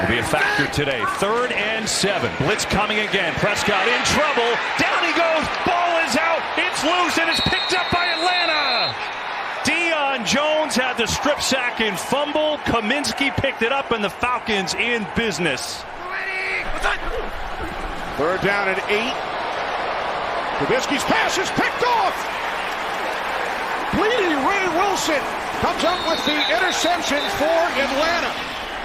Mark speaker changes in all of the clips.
Speaker 1: will be a factor today. 3rd and 7. Blitz coming again. Prescott in trouble. Down he goes. Ball is out. It's loose and it's picked up by Atlanta. Deion Jones had the strip sack and fumble. Kaminsky picked it up and the Falcons in business.
Speaker 2: 3rd down and 8. Kaminsky's pass is picked off. Bleeding Ray Wilson comes up with the interception for Atlanta.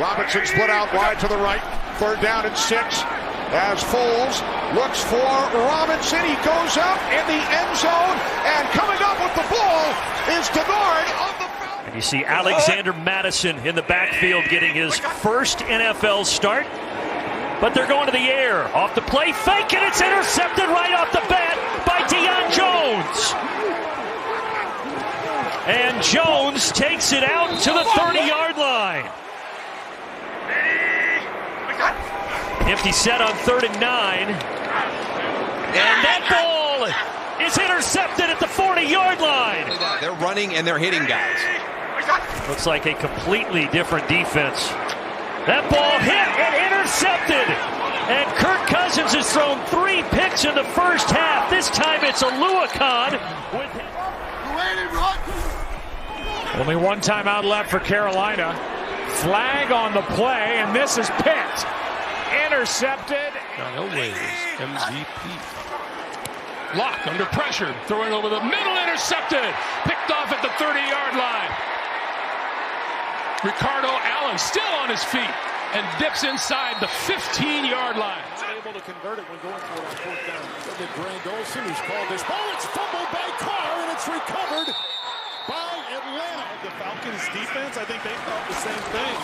Speaker 2: Robinson split out wide to the right. 3rd down and 6 as Foles looks for Robinson. He goes up in the end zone, and coming up with the ball is Denard on the foul.
Speaker 3: And you see Alexander Madison in the backfield getting his first NFL start. But they're going to the air. Off the play, fake, and it's intercepted right off the bat by Deion Jones. And Jones takes it out to the 30-yard line. Empty set on 3rd and 9. And that ball is intercepted at the 40-yard line.
Speaker 4: They're running and they're hitting guys.
Speaker 3: Looks like a completely different defense. That ball hit and intercepted. And Kirk Cousins has thrown 3 picks in the first half. This time it's Aluakon with
Speaker 5: only 1 timeout left for Carolina. Flag on the play, and this is picked. Intercepted.
Speaker 6: Now Elway's MVP. Lock under pressure, throwing over the middle, intercepted. Picked off at the 30-yard line. Ricardo Allen still on his feet and dips inside the 15-yard line.
Speaker 7: Able to convert it when going for it on 4th down. Look at Grant Olsen, who's called this ball. It's fumbled by Carr, and it's recovered by Atlanta.
Speaker 8: The Falcons defense, I think they thought the same thing.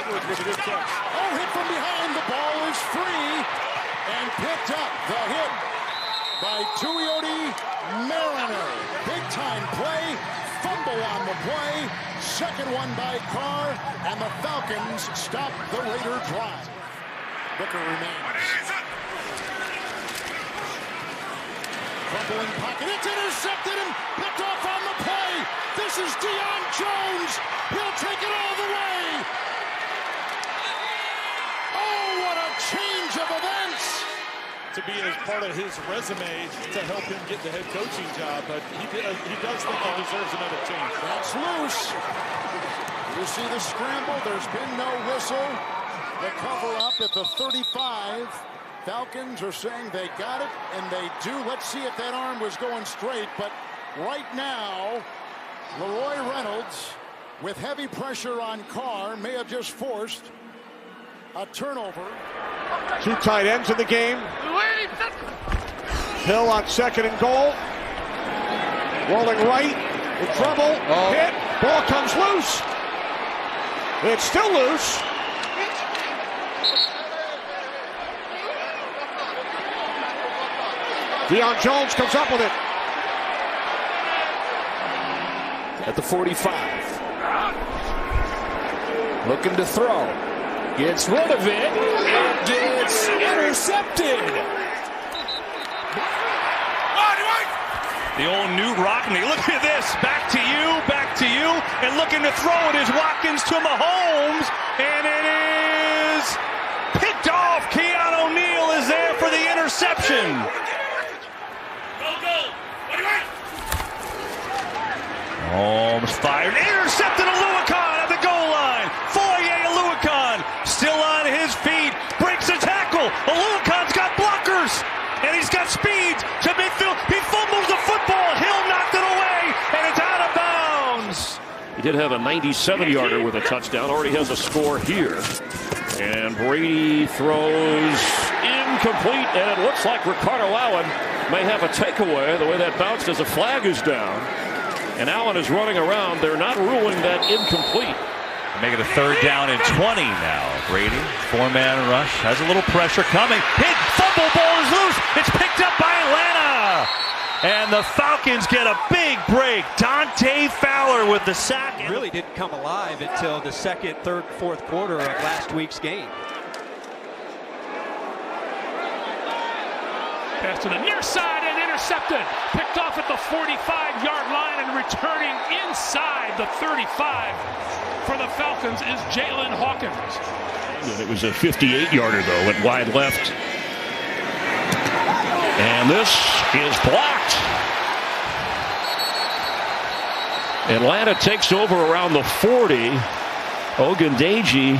Speaker 8: Edwards with a good catch.
Speaker 7: Oh, hit from behind. The ball is free and picked up. The hit by Tuioti Mariner. Big time play. Fumble on the play. Second one by Carr, and the Falcons stop the Raider drive. Booker remains. Crumpling pocket. It's intercepted and picked off on the play. This is Deion Jones. He'll take it all the way. Oh, what a change of events.
Speaker 8: To be as part of his resume to help him get the head coaching job, but he does think he deserves another chance.
Speaker 7: That's loose. You see the scramble. There's been no whistle. The cover up at the 35. Falcons are saying they got it, and they do. Let's see if that arm was going straight. But right now, Leroy Reynolds, with heavy pressure on Carr, may have just forced a turnover.
Speaker 2: 2 tight ends in the game. Hill on 2nd and goal. Rolling right. In trouble. Hit. Ball comes loose. It's still loose. Deion Jones comes up with it.
Speaker 5: At the 45. Looking to throw. Gets rid of it. It gets intercepted.
Speaker 1: The old new Rockney. Look at this. Back to you. And looking to throw it is Watkins to Mahomes. And it is picked off. Keanu O'Neal is there for the interception. Mahomes fired. Intercepted Aluakon at the goal line. Foye Aluakon still on his feet. Breaks a tackle. Aluakon's got blockers. And he's got speed to midfield. He fumbles the football. Hill knocked it away. And it's out of bounds.
Speaker 9: He did have a 97-yarder with a touchdown. Already has a score here. And Brady throws incomplete. And it looks like Ricardo Allen may have a takeaway. The way that bounced as a flag is down. And Allen is running around. They're not ruling that incomplete.
Speaker 1: Make it a 3rd down and 20 now. Brady, 4-man rush, has a little pressure coming. Hit, fumble, ball is loose. It's picked up by Atlanta. And the Falcons get a big break. Dante Fowler with the sack.
Speaker 4: It really didn't come alive until the 2nd, 3rd, 4th quarter of last week's game.
Speaker 6: Pass to the near side and intercepted. Picked off at the 45-yard line and returning inside the 35 for the Falcons is Jalen Hawkins.
Speaker 9: It was a 58-yarder, though, went wide left. And this is blocked. Atlanta takes over around the 40. Ogundeji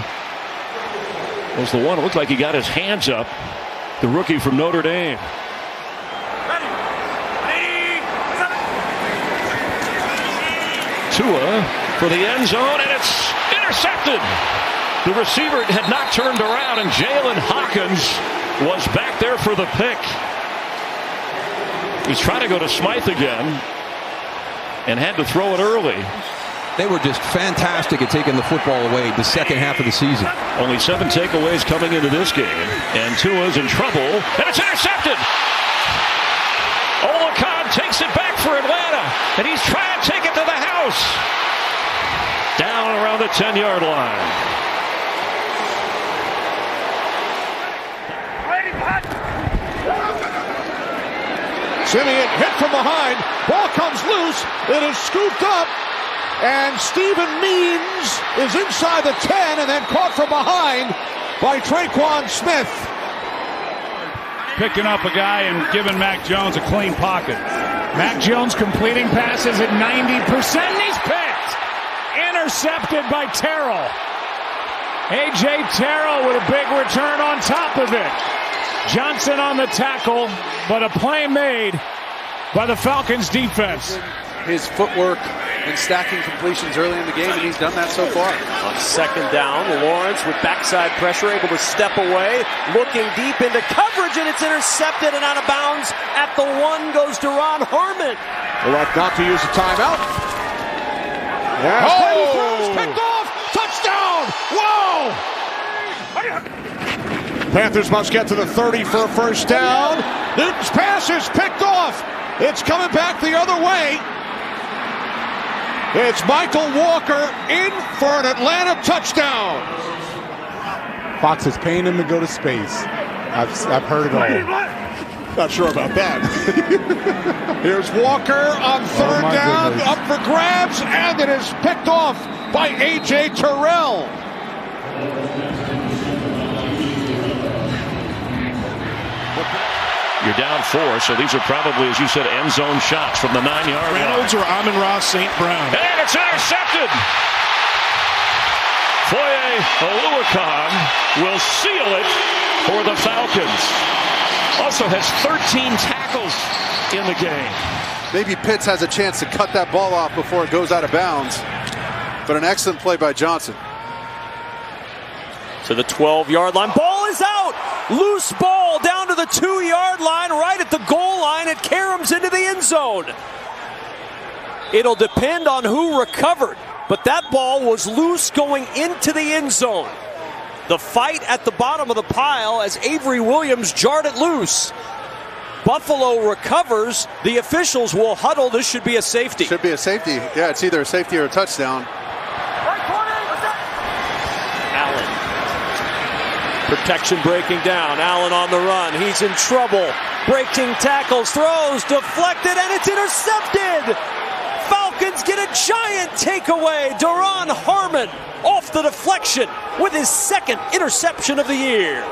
Speaker 9: was the one. It looked like he got his hands up. The rookie from Notre Dame. Tua for the end zone, and it's intercepted. The receiver had not turned around, and Jalen Hawkins was back there for the pick. He's trying to go to Smythe again and had to throw it early.
Speaker 10: They were just fantastic at taking the football away the second half of the season.
Speaker 9: Only 7 takeaways coming into this game, and Tua's in trouble, and it's intercepted. Olakon takes it back for Atlanta, and he's trying to take it to the house. Down around the 10-yard line.
Speaker 2: Simeon hit from behind. Ball comes loose. It is scooped up. And Stephen Means is inside the 10 and then caught from behind by Traquan Smith.
Speaker 11: Picking up a guy and giving Mac Jones a clean pocket.
Speaker 5: Mac Jones completing passes at 90%. And he's picked. Intercepted by Terrell. A.J. Terrell with a big return on top of it. Johnson on the tackle, but a play made by the Falcons defense.
Speaker 12: His footwork and stacking completions early in the game, and he's done that so far.
Speaker 13: On second down, Lawrence with backside pressure, able to step away, looking deep into coverage, and it's intercepted and out of bounds. At the 1 goes Duron Harmon.
Speaker 2: Elect not to use a timeout. Yes. Brady throws, picked off, touchdown! Whoa! Panthers must get to the 30 for a first down. Newton's pass is picked off. It's coming back the other way. It's Michael Walker in for an Atlanta touchdown.
Speaker 14: Fox is paying him to go to space. I've heard it all.
Speaker 2: Not sure about that. Here's Walker on third down, goodness. Up for grabs, and it is picked off by A.J. Terrell.
Speaker 9: You're down 4, so these are probably, as you said, end zone shots from the 9-yard line.
Speaker 6: Reynolds or Amon-Ra St. Brown.
Speaker 9: And it's intercepted. Foye Oluokun will seal it for the Falcons. Also has 13 tackles in the game.
Speaker 12: Maybe Pitts has a chance to cut that ball off before it goes out of bounds. But an excellent play by Johnson.
Speaker 13: To the 12-yard line. Ball is out. Loose ball down to the 2-yard line, right at the goal line. It caroms into the end zone. It'll depend on who recovered, but that ball was loose going into the end zone. The fight at the bottom of the pile as Avery Williams jarred it loose. Buffalo recovers. The officials will huddle. This should be a safety.
Speaker 12: Should be a safety. Yeah, it's either a safety or a touchdown.
Speaker 13: Allen. Protection breaking down. Allen on the run. He's in trouble. Breaking tackles, throws, deflected, and it's intercepted. Falcons get a giant takeaway. Duron Harmon off the deflection with his second interception of the year.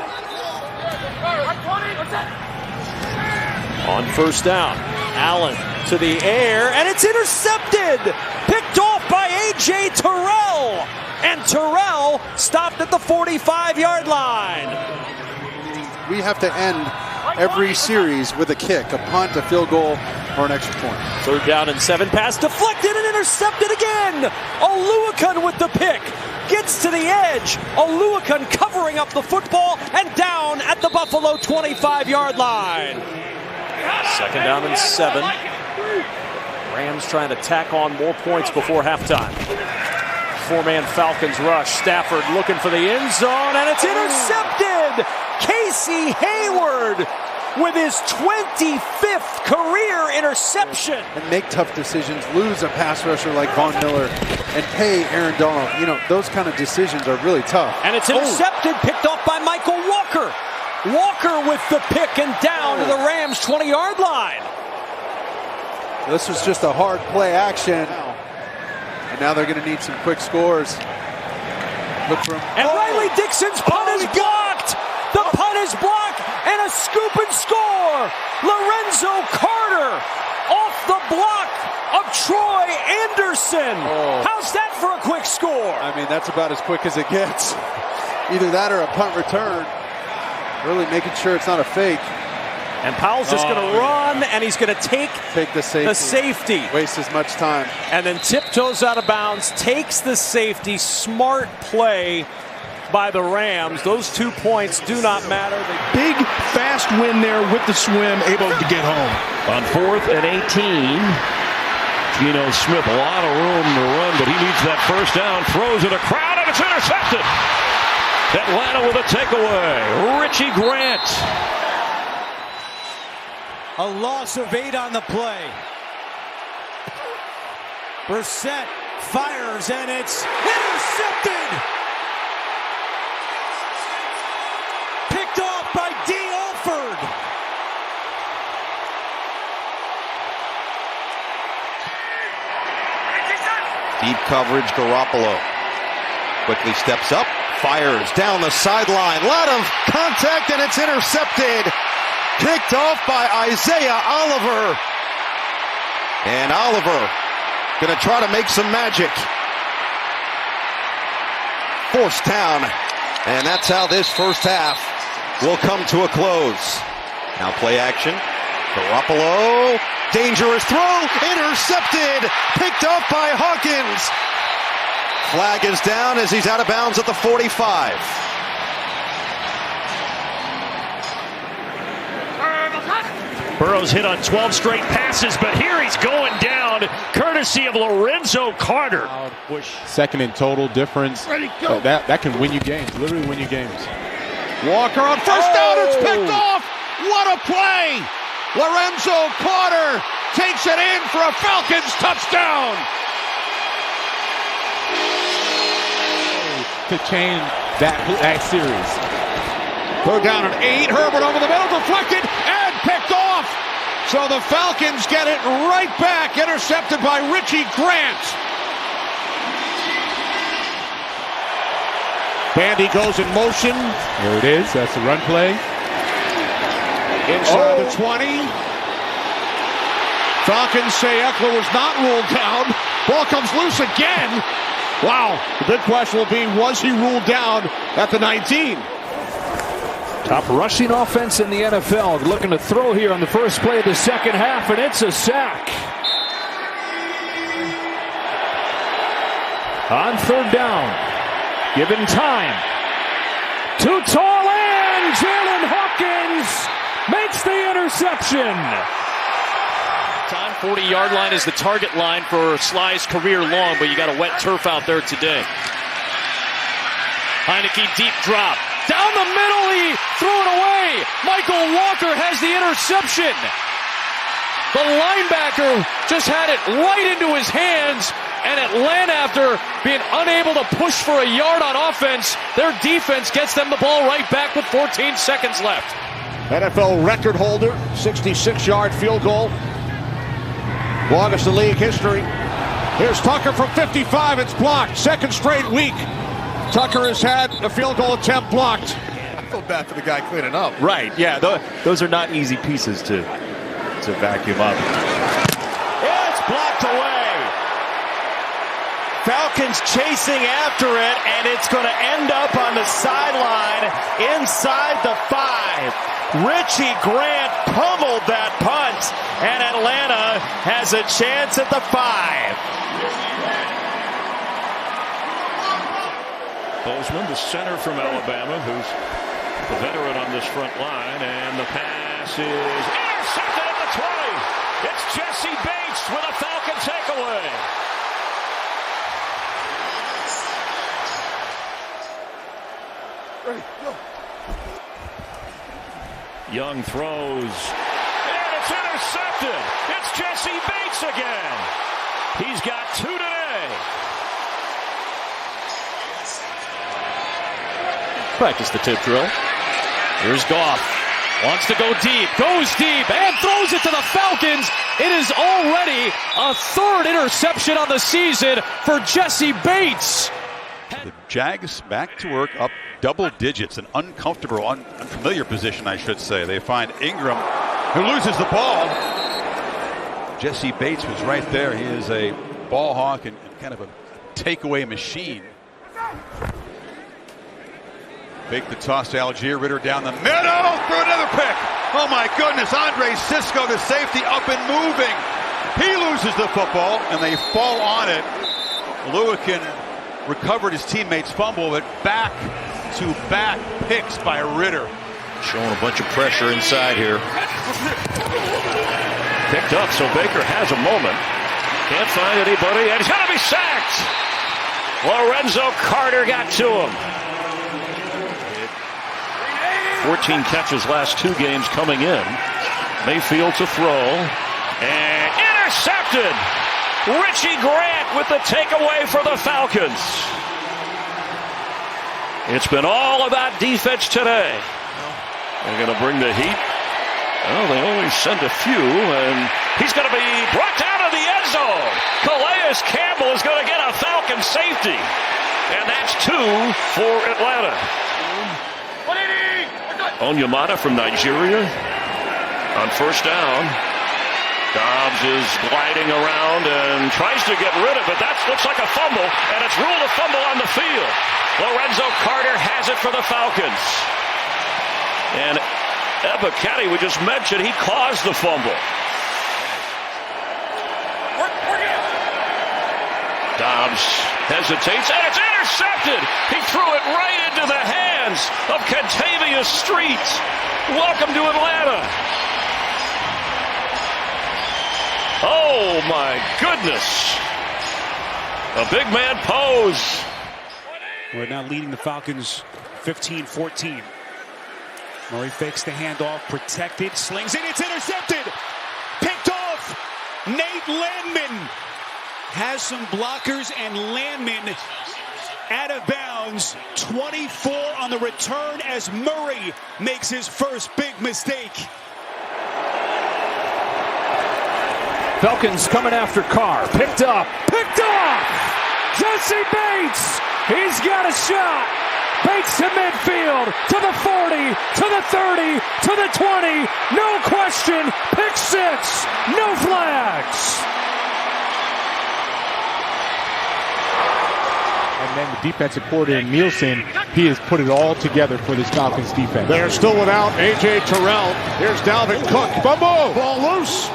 Speaker 13: On first down, Allen to the air, and it's intercepted. Picked off by A.J. Terrell. And Terrell stopped at the 45-yard line.
Speaker 12: We have to end every series with a kick, a punt, a field goal, or an extra point.
Speaker 13: Third down and 7, pass deflected and intercepted again. Oluokun with the pick. Gets to the edge. Oluokun covering up the football and down at the Buffalo 25-yard line. Second down and 7. Rams trying to tack on more points before halftime. 4-man Falcons rush. Stafford looking for the end zone, and it's intercepted. Casey Hayward with his 25th career interception.
Speaker 12: And make tough decisions, lose a pass rusher like Von Miller, and pay Aaron Donald. You know, those kind of decisions are really tough.
Speaker 13: And it's intercepted, picked off by Michael Walker. Walker with the pick and down to the Rams 20-yard line.
Speaker 12: This was just a hard play action. And now they're going to need some quick scores. Look for him.
Speaker 13: And Riley Dixon's punt is blocked. The punt is blocked, and a scoop and score. Lorenzo Carter off the block of Troy Anderson. How's that for a quick score?
Speaker 12: I mean, that's about as quick as it gets. Either that or a punt return. Really making sure it's not a fake.
Speaker 13: And Powell's just going to run, and he's going to take
Speaker 12: the safety. Waste as much time.
Speaker 13: And then tiptoes out of bounds, takes the safety. Smart play by the Rams. Those 2 points do not matter.
Speaker 15: Big, fast win there with the swim, able to get home.
Speaker 9: On 4th and 18, Geno Smith, a lot of room to run, but he needs that first down. Throws it a crowd, and it's intercepted. Atlanta with a takeaway. Richie Grant.
Speaker 16: A loss of 8 on the play. Brissett fires, and it's intercepted. Picked off by D. Alford.
Speaker 17: Deep coverage, Garoppolo quickly steps up, fires down the sideline. Lot of contact, and it's intercepted. Picked off by Isaiah Oliver. And Oliver going to try to make some magic. Forced down. And that's how this first half will come to a close. Now play action. Garoppolo. Dangerous throw. Intercepted. Picked off by Hawkins. Flag is down as he's out of bounds at the 45.
Speaker 3: Burrow's hit on 12 straight passes, but here he's going down, courtesy of Lorenzo Carter.
Speaker 14: Second in total difference. That can win you games, literally win you games.
Speaker 2: Walker on first down, it's picked off. What a play. Lorenzo Carter takes it in for a Falcons touchdown.
Speaker 14: To change that series.
Speaker 2: Third down and 8. Herbert over the middle, deflected and picked off. So the Falcons get it right back, intercepted by Richie Grant. Bandy goes in motion.
Speaker 14: There it is. That's the run play.
Speaker 2: Inside the 20. Falcons say Eckler was not ruled down. Ball comes loose again. Wow. The big question will be, was he ruled down at the 19?
Speaker 5: Top rushing offense in the NFL. Looking to throw here on the first play of the second half, and it's a sack. On third down. Given time. Too tall, and Jalen Hawkins makes the interception.
Speaker 13: 40-yard line is the target line for Sly's career long, but you got a wet turf out there today. Heineke deep drop. Down the middle, he threw it away. Michael Walker has the interception. The linebacker just had it right into his hands, and Atlanta, after being unable to push for a yard on offense, their defense gets them the ball right back with 14 seconds left.
Speaker 2: NFL record holder, 66-yard field goal. Longest in league history. Here's Tucker from 55. It's blocked. Second straight week. Tucker has had a field goal attempt blocked.
Speaker 18: I feel bad for the guy cleaning up.
Speaker 19: Right, yeah. Those are not easy pieces to vacuum up.
Speaker 1: It's blocked away. Falcons chasing after it, and it's going to end up on the sideline inside the 5. Richie Grant pummeled that punt, and Atlanta has a chance at the 5.
Speaker 9: Bozeman, the center from Alabama, who's the veteran on this front line, and the pass is intercepted at the 20. It's Jesse Bates with a Falcon takeaway.
Speaker 2: Ready, go.
Speaker 9: Young throws, and it's intercepted. It's Jesse Bates again. He's got 2 today.
Speaker 13: Practice the tip drill. Here's Goff. Wants to go deep. Goes deep and throws it to the Falcons. It is already a 3rd interception on the season for Jesse Bates.
Speaker 20: Jags back to work, up double digits, an uncomfortable, unfamiliar position, I should say. They find Ingram, who loses the ball. Jesse Bates was right there. He is a ball hawk and kind of a takeaway machine. Fake the toss to Algier. Ritter down the middle for another pick. Oh my goodness, Andre Cisco, the safety, up and moving. He loses the football and they fall on it. Lewican recovered his teammate's fumble, but back-to-back picks by Ritter.
Speaker 9: Showing a bunch of pressure inside here. Picked up, so Baker has a moment. Can't find anybody, and he's going to be sacked. Lorenzo Carter got to him. 14 catches last 2 games coming in. Mayfield to throw, and intercepted. Richie Grant with the takeaway for the Falcons. It's been all about defense today. They're going to bring the heat. Well, they only send a few, and he's going to be brought down to the end zone. Calais Campbell is going to get a Falcon safety, and that's 2 for Atlanta. Onyemata from Nigeria on first down. Dobbs is gliding around and tries to get rid of it. That looks like a fumble, and it's ruled a fumble on the field. Lorenzo Carter has it for the Falcons. And Ebiketie, we just mentioned, he caused the fumble. Dobbs hesitates, and it's intercepted. He threw it right into the hands of Kentavious Street. Welcome to Atlanta. Oh, my goodness. A big man pose.
Speaker 5: We're now leading the Falcons 15-14. Murray fakes the handoff, protected, slings it, it's intercepted. Picked off. Nate Landman has some blockers, and Landman out of bounds. 24 on the return as Murray makes his first big mistake.
Speaker 21: Falcons coming after Carr. Picked off. Jesse Bates. He's got a shot. Bates to midfield, to the 40, to the 30, to the 20. No question. Pick 6. No flags.
Speaker 14: And then the defensive coordinator, Nielsen, he has put it all together for this Falcons defense.
Speaker 2: They're still without A.J. Terrell. Here's Dalvin Cook. Fumble. Ball loose.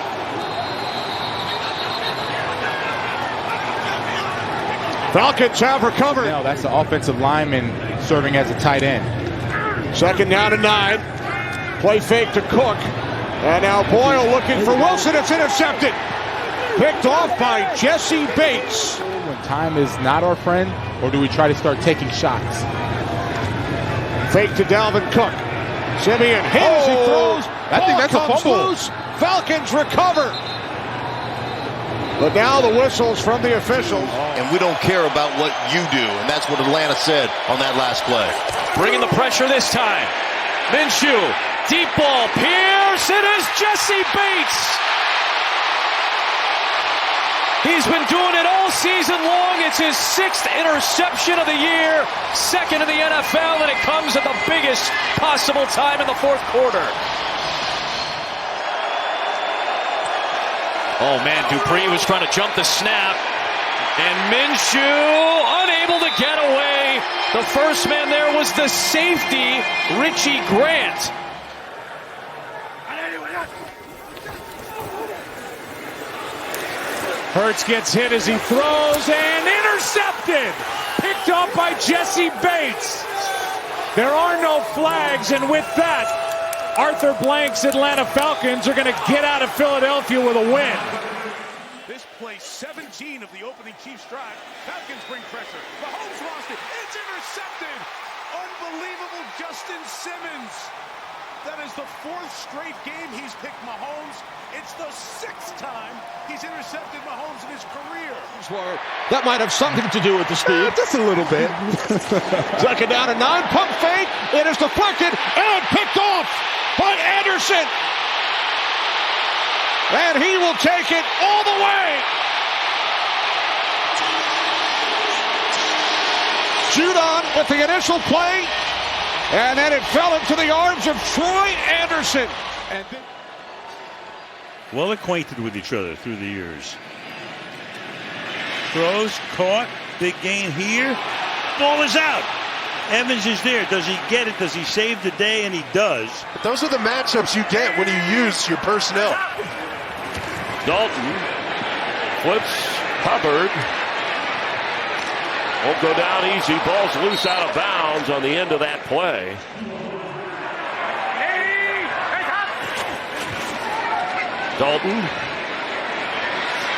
Speaker 2: Falcons have recovered.
Speaker 14: Now that's the offensive lineman serving as a tight end.
Speaker 2: 2nd down and 9. Play fake to Cook. And now Boyle looking for Wilson. It's intercepted. Picked off by Jesse Bates.
Speaker 14: When time is not our friend, or do we try to start taking shots?
Speaker 2: Fake to Dalvin Cook. Simeon hit as he throws.
Speaker 14: I think that's a fumble.
Speaker 2: Loose. Falcons recover. But now the whistles from the officials.
Speaker 17: And we don't care about what you do. And that's what Atlanta said on that last play.
Speaker 3: Bringing the pressure this time. Minshew. Deep ball. Pierce. It is Jesse Bates. He's been doing it all season long. It's his 6th interception of the year. 2nd in the NFL. And it comes at the biggest possible time in the 4th quarter. Oh, man, Dupree was trying to jump the snap. And Minshew unable to get away. The first man there was the safety, Richie Grant.
Speaker 5: Hurts gets hit as he throws, and intercepted. Picked up by Jesse Bates. There are no flags, and with that, Arthur Blank's Atlanta Falcons are going to get out of Philadelphia with a win.
Speaker 8: This play 17 of the opening Chiefs drive. Falcons bring pressure. Mahomes lost it. It's intercepted. Unbelievable Justin Simmons. That is the 4th straight game he's picked Mahomes. It's the 6th time he's intercepted Mahomes in his career.
Speaker 2: That might have something to do with the speed.
Speaker 14: Just a little bit.
Speaker 2: 2nd down and 9. Pump fake. It is deflected and picked off by Anderson. And he will take it all the way. Judon with the initial play, and then it fell into the arms of Troy Anderson. And
Speaker 1: well acquainted with each other through the years. Throws, caught, big gain here. Ball is out. Evans is there. Does he get it? Does he save the day? And he does.
Speaker 18: But those are the matchups you get when you use your personnel.
Speaker 9: Dalton flips Hubbard. Won't go down easy. Ball's loose out of bounds on the end of that play. Dalton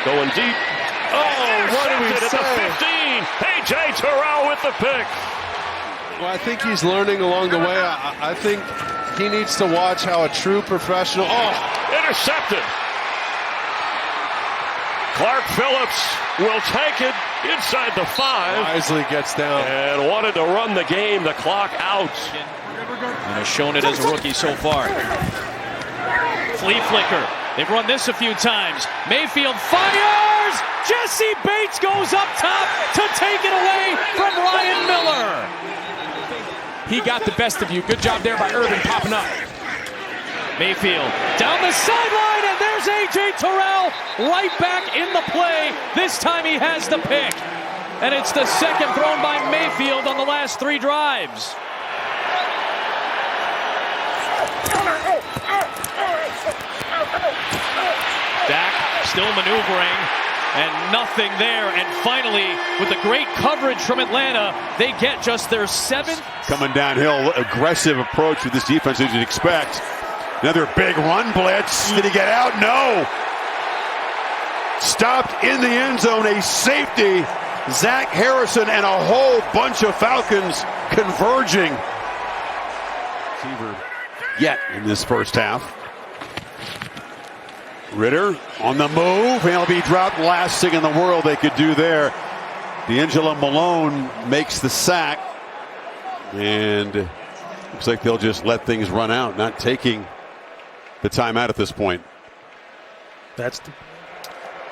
Speaker 9: going deep. Oh, what did we say? At the 15. A.J. Terrell with the pick.
Speaker 12: Well, I think he's learning along the way. I think he needs to watch how a true professional...
Speaker 9: Oh, intercepted. Clark Phillips will take it inside the 5.
Speaker 12: Wisely gets down.
Speaker 9: And wanted to run the game, the clock out.
Speaker 3: And has shown it as a rookie so far. Flea flicker. They've run this a few times. Mayfield fires! Jesse Bates goes up top to take it away from Ryan Miller. He got the best of you. Good job there by Urban popping up. Mayfield down the sideline, and there's A.J. Terrell right back in the play. This time he has the pick. And it's the second thrown by Mayfield on the last 3 drives. Dak still maneuvering, and nothing there. And finally, with the great coverage from Atlanta, they get just their 7th.
Speaker 20: Coming downhill, aggressive approach with this defense as you'd expect. Another big run blitz. Did he get out? No. Stopped in the end zone, a safety. Zach Harrison and a whole bunch of Falcons converging. Receiver yet in this first half. Ritter on the move. He'll be dropped. Last thing in the world they could do there. D'Angelo Malone makes the sack. And looks like they'll just let things run out, not taking the timeout at this point.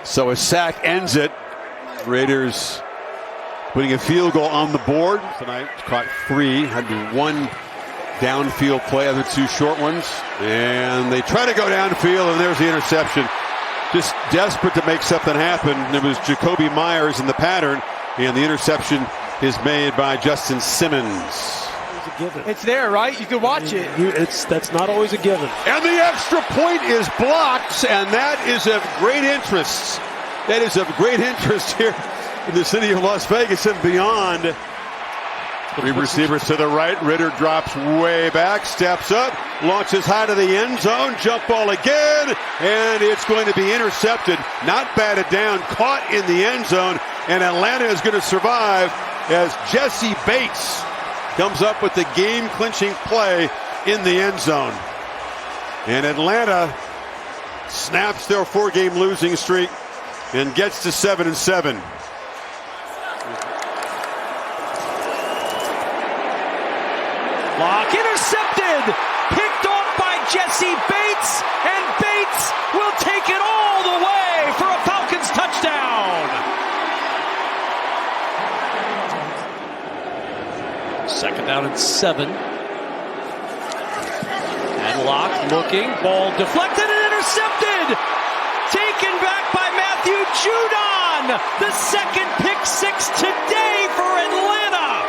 Speaker 20: So a sack ends it. Raiders putting a field goal on the board tonight. Caught 3, had 1 downfield play, other 2 short ones. And they try to go downfield, and there's the interception. Just desperate to make something happen. It was Jacoby Myers in the pattern, and the interception is made by Justin Simmons.
Speaker 16: It's there, right? You can watch it.
Speaker 13: That's not always a given.
Speaker 20: And the extra point is blocked, and that is of great interest. That is of great interest here in the city of Las Vegas and beyond. 3 receivers to the right. Ritter drops way back, steps up, launches high to the end zone, jump ball again, and it's going to be intercepted. Not batted down, caught in the end zone, and Atlanta is going to survive as Jesse Bates comes up with the game-clinching play in the end zone. And Atlanta snaps their 4-game losing streak and gets to 7-7.
Speaker 13: Lock intercepted, picked off by Jesse Bates, and Bates will take it all the way for a Falcons touchdown. Second down and 7. And Locke looking, ball deflected and intercepted. Taken back by Matthew Judon. The second pick 6 today for Atlanta.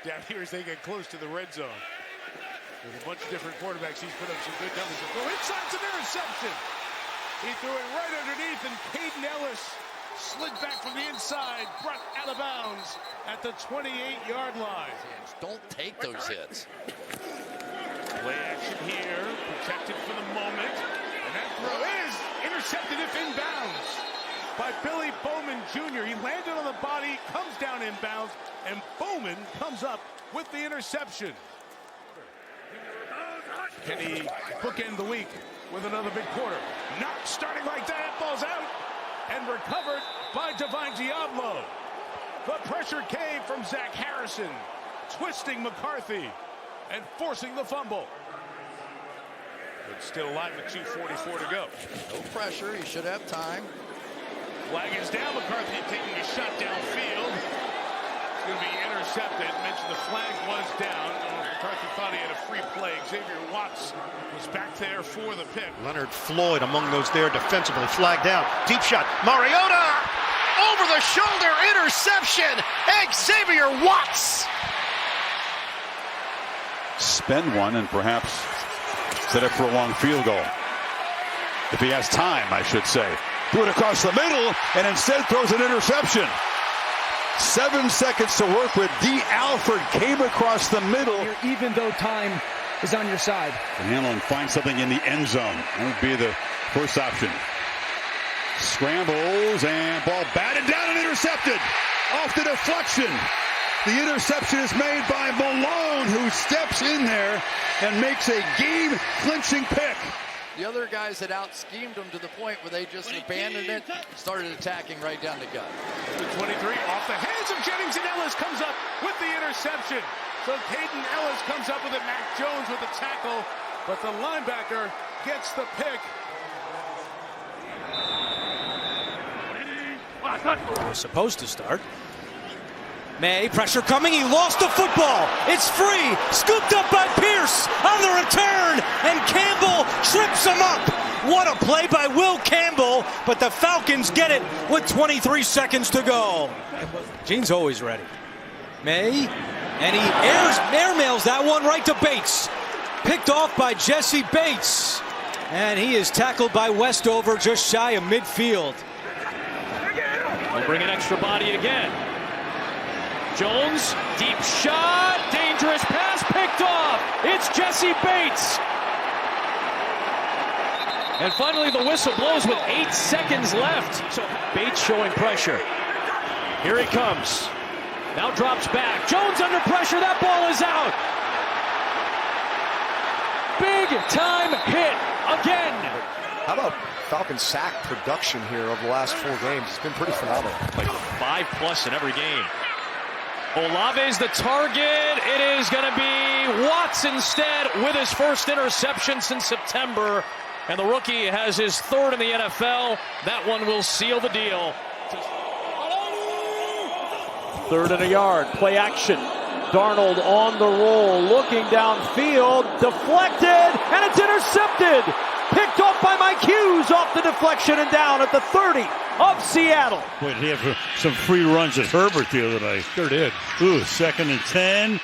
Speaker 8: Down here as they get close to the red zone. With a bunch of different quarterbacks, he's put up some good numbers. To throw inside, some interception. He threw it right underneath, and Peyton Ellis slid back from the inside, brought out of bounds at the 28-yard line.
Speaker 7: Don't take those hits.
Speaker 8: Play action here, protected for the moment, and that throw is intercepted if inbounds by Billy Bowman Jr. He landed on the body, comes down inbounds, and Bowman comes up with the interception. Can he bookend the week with another big quarter? Not starting like that, ball's out, and recovered by Divine Diablo. The pressure came from Zach Harrison, twisting McCarthy and forcing the fumble. But still alive with 2:44 to go.
Speaker 7: No pressure, he should have time.
Speaker 8: Flag is down. McCarthy taking a shot downfield. It's going to be intercepted. Mentioned the flag was down. McCarthy thought he had a free play. Xavier Watts was back there for the pick.
Speaker 4: Leonard Floyd among those there defensively. Flag down. Deep shot. Mariota! Over the shoulder. Interception. Xavier Watts!
Speaker 11: Spend one and perhaps set up for a long field goal. If he has time, I should say. Threw it across the middle and instead throws an interception. 7 seconds to work with. D. Alford came across the middle.
Speaker 16: Even though time is on your side.
Speaker 11: And Hamlin finds something in the end zone. That would be the first option. Scrambles and ball batted down and intercepted. Off the deflection. The interception is made by Malone, who steps in there and makes a game-clinching pick.
Speaker 7: The other guys had out-schemed him to the point where they just abandoned it, started attacking right down the gut.
Speaker 8: The 23 off the hands of Jennings, and Ellis comes up with the interception. So Caden Ellis comes up with it. Mac Jones with the tackle, but the linebacker gets the pick.
Speaker 13: Was supposed to start. May, pressure coming, he lost the football. It's free, scooped up by Pierce on the return, and Campbell trips him up. What a play by Will Campbell, but the Falcons get it with 23 seconds to go. Gene's always ready. May, and he airmails that one right to Bates. Picked off by Jesse Bates, and he is tackled by Westover just shy of midfield.
Speaker 3: We'll bring an extra body again. Jones, deep shot, dangerous pass, picked off. It's Jesse Bates. And finally the whistle blows with 8 seconds left. So Bates showing pressure. Here he comes. Now drops back. Jones under pressure, that ball is out. Big time hit again.
Speaker 4: How about Falcons sack production here over the last 4 games? It's been pretty phenomenal.
Speaker 3: Like 5+ in every game. Olave's the target. It is going to be Watts instead with his first interception since September. And the rookie has his 3rd in the NFL. That one will seal the deal.
Speaker 5: 3rd and a yard. Play action. Darnold on the roll. Looking downfield. Deflected. And it's intercepted. Picked off by Mike Hughes off the deflection and down at the 30 of Seattle.
Speaker 9: Boy, did he have some free runs at Herbert the other night.
Speaker 11: Sure did.
Speaker 9: Ooh, 2nd and 10.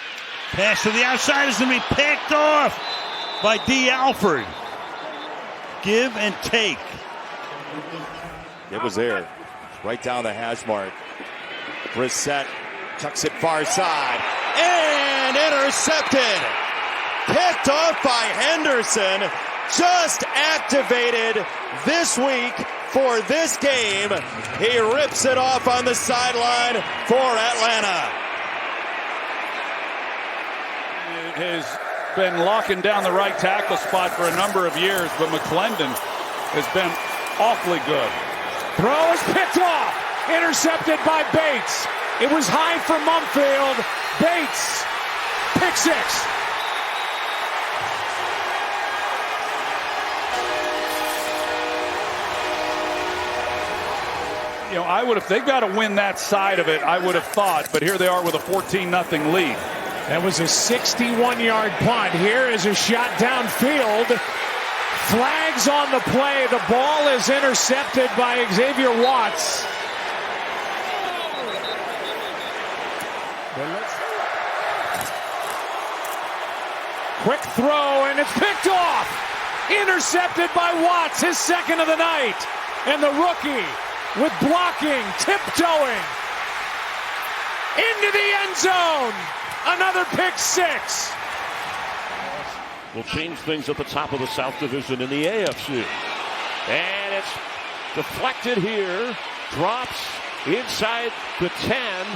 Speaker 9: Pass to the outside is going to be picked off by D. Alford. Give and take.
Speaker 19: It was there. Right down the hash mark. Brissett tucks it far side. And intercepted. Picked off by Henderson. Just activated this week for this game. He rips it off on the sideline for Atlanta.
Speaker 11: Has been locking down the right tackle spot for a number of years, but McClendon has been awfully good.
Speaker 5: Throw is picked off. Intercepted by Bates. It was high for Mumfield. Bates. Pick 6.
Speaker 11: You know, I would have, they've got to win that side of it, I would have thought, but here they are with a 14-0 lead.
Speaker 5: That was a 61-yard punt. Here is a shot downfield. Flags on the play. The ball is intercepted by Xavier Watts. Quick throw, and it's picked off. Intercepted by Watts, his 2nd of the night. And the rookie with blocking, tiptoeing into the end zone. Another pick 6.
Speaker 9: Will change things at the top of the South Division in the AFC. And it's deflected here. Drops inside the 10.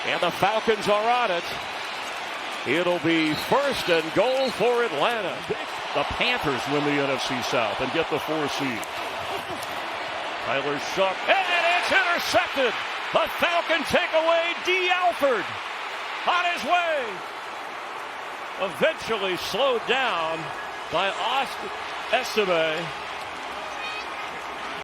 Speaker 9: And the Falcons are on it. It'll be 1st and goal for Atlanta. The Panthers win the NFC South and get the 4 seed. Tyler Shough, and it's intercepted. The Falcon take away D. Alford on his way. Eventually slowed down by Austin Estime.